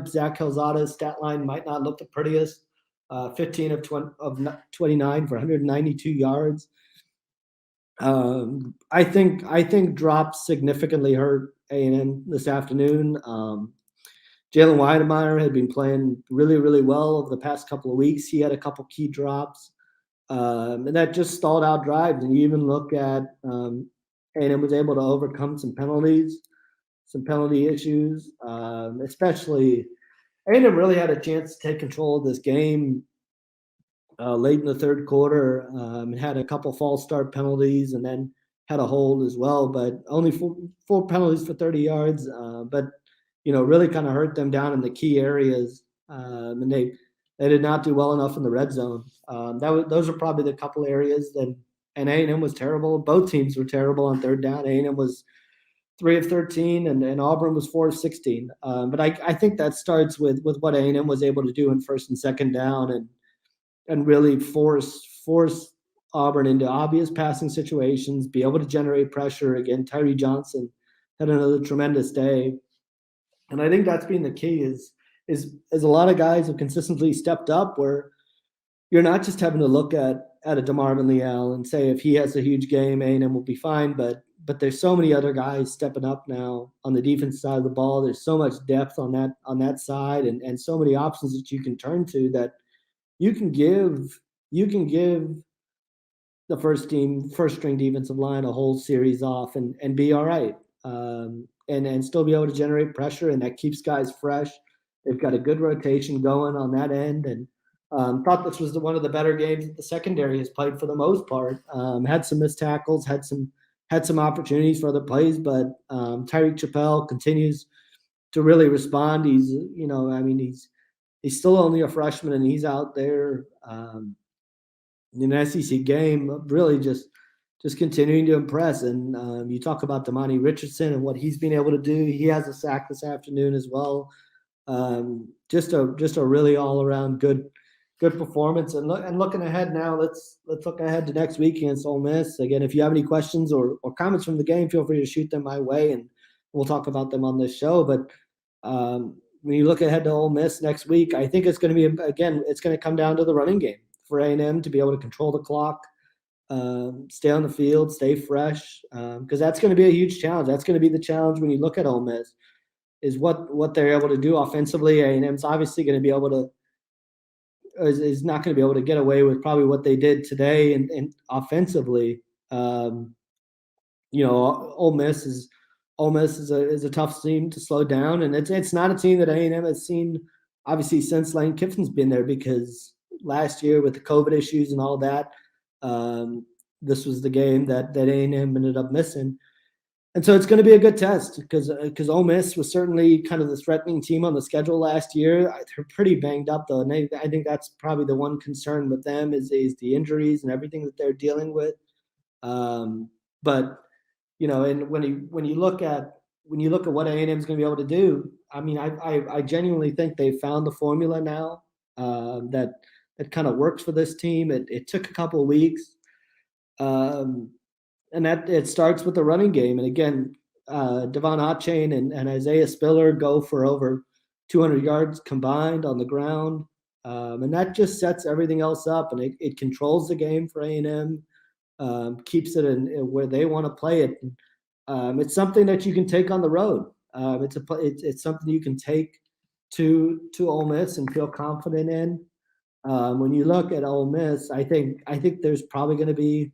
Zach Calzada's stat line might not look the prettiest. 15 of 29 for 192 yards. I think drops significantly hurt A&M this afternoon. Jalen Weidemeyer had been playing really, really well over the past couple of weeks. He had a couple key drops, and that just stalled out drives. And you even look at A&M was able to overcome some penalties, some penalty issues, especially A&M really had a chance to take control of this game late in the third quarter. And had a couple false start penalties and then had a hold as well, but only four penalties for 30 yards. But really kind of hurt them down in the key areas, and they did not do well enough in the red zone. Those are probably the couple areas that. And A&M was terrible. Both teams were terrible on third down. A&M was 3 of 13, and Auburn was 4 of 16. But I think that starts with what A&M was able to do in first and second down, and really force Auburn into obvious passing situations, be able to generate pressure. Again, Tyree Johnson had another tremendous day. And I think that's been the key is a lot of guys have consistently stepped up where you're not just having to look at a DeMarvin Leal and say if he has a huge game, A&M will be fine. But there's so many other guys stepping up now on the defense side of the ball. There's so much depth on that side and so many options that you can turn to that you can give the first string defensive line a whole series off and be all right. And still be able to generate pressure, and that keeps guys fresh. They've got a good rotation going on that end, and thought this was one of the better games that the secondary has played for the most part. Had some missed tackles, had some opportunities for other plays, but Tyreek Chappelle continues to really respond. He's still only a freshman, and he's out there in an SEC game, really just continuing to impress. And you talk about Damani Richardson and what he's been able to do. He has a sack this afternoon as well. Just a really all around good performance. And looking ahead now, let's look ahead to next week against Ole Miss. Again, if you have any questions or comments from the game, feel free to shoot them my way, and we'll talk about them on this show. But when you look ahead to Ole Miss next week, I think it's going to be, again, it's going to come down to the running game for A&M to be able to control the clock. Stay on the field, stay fresh, because that's going to be a huge challenge. That's going to be the challenge when you look at Ole Miss, is what they're able to do offensively. A&M's obviously going to be able to is not going to be able to get away with probably what they did today and offensively. Ole Miss is a tough team to slow down, and it's not a team that A&M has seen obviously since Lane Kiffin's been there, because last year with the COVID issues and all that. This was the game that A&M ended up missing. And so it's going to be a good test because Ole Miss was certainly kind of the threatening team on the schedule last year. They're pretty banged up, though, and I think that's probably the one concern with them is the injuries and everything that they're dealing with. But and when you look at what A&M is going to be able to do, I mean, I genuinely think they've found the formula now that kind of works for this team. It took a couple of weeks. And that it starts with the running game. And again, Devon Otchain and Isaiah Spiller go for over 200 yards combined on the ground. And that just sets everything else up, and it controls the game for A&M, keeps it in where they want to play it. It's something that you can take on the road. It's something you can take to Ole Miss and feel confident in. When you look at Ole Miss, I think there's probably going to be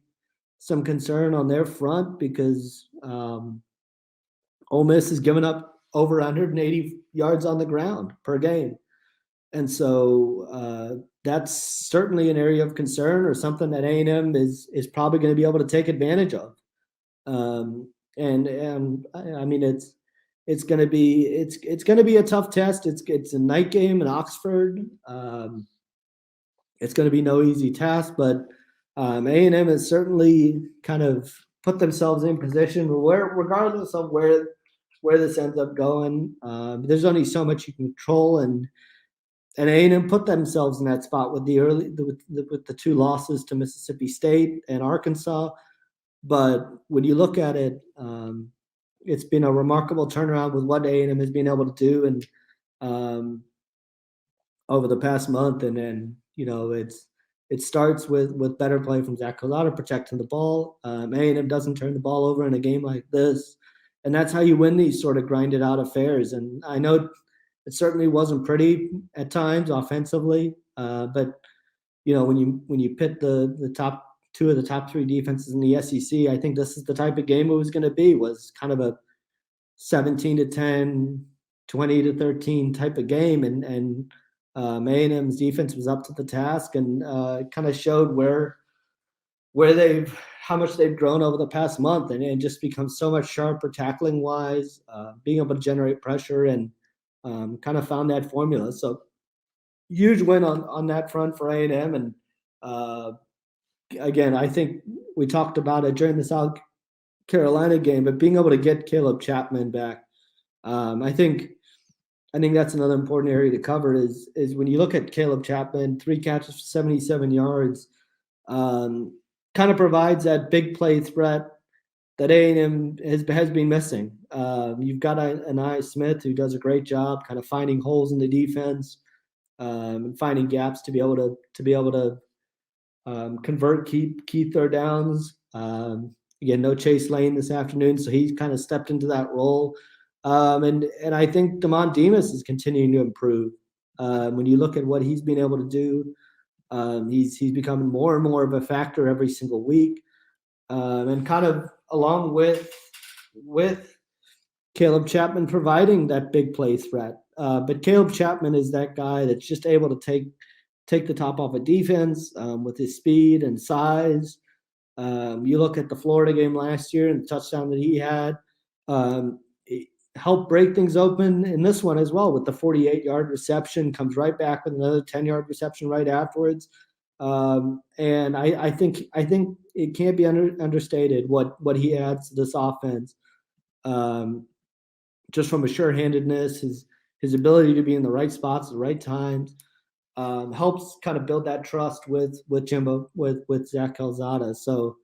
some concern on their front because Ole Miss has given up over 180 yards on the ground per game. And so that's certainly an area of concern, or something that A&M is probably going to be able to take advantage of. And I mean, it's going to be a tough test. It's a night game in Oxford. It's going to be no easy task, but A&M has certainly kind of put themselves in position where, regardless of where this ends up going, there's only so much you can control, and A&M put themselves in that spot with with the two losses to Mississippi State and Arkansas. But when you look at it, it's been a remarkable turnaround with what A&M has been able to do, and um, over the past month, and then it starts with better play from Zach Calzada protecting the ball. A&M doesn't turn the ball over in a game like this, and that's how you win these sort of grinded out affairs. And I know it certainly wasn't pretty at times offensively, but when you pit the top two of the top three defenses in the SEC, I think this is the type of game it was going to be. Was kind of a 17-10, 20-13 type of game, and A&M's defense was up to the task, and kind of showed where they've how much they've grown over the past month, and just become so much sharper tackling wise, being able to generate pressure, and kind of found that formula. So huge win on that front for A&M, and uh, again, I think we talked about it during the South Carolina game, but being able to get Caleb Chapman back, I think that's another important area to cover. Is when you look at Caleb Chapman, 3 catches for 77 yards, um, kind of provides that big play threat that A&M has been missing. You've got Anaya Smith who does a great job, kind of finding holes in the defense, and finding gaps to be able to convert key third downs. Again, no Chase Lane this afternoon, so he's kind of stepped into that role. And I think Damon Demas is continuing to improve. When you look at what he's been able to do, he's becoming more and more of a factor every single week. And kind of along with Caleb Chapman providing that big play threat. But Caleb Chapman is that guy that's just able to take the top off a defense with his speed and size. You look at the Florida game last year and the touchdown that he had. It helped break things open in this one as well with the 48-yard reception. Comes right back with another 10-yard reception right afterwards. And I think it can't be understated what he adds to this offense. Just from a sure-handedness, his ability to be in the right spots at the right times, helps kind of build that trust with Jimbo with Zach Calzada. So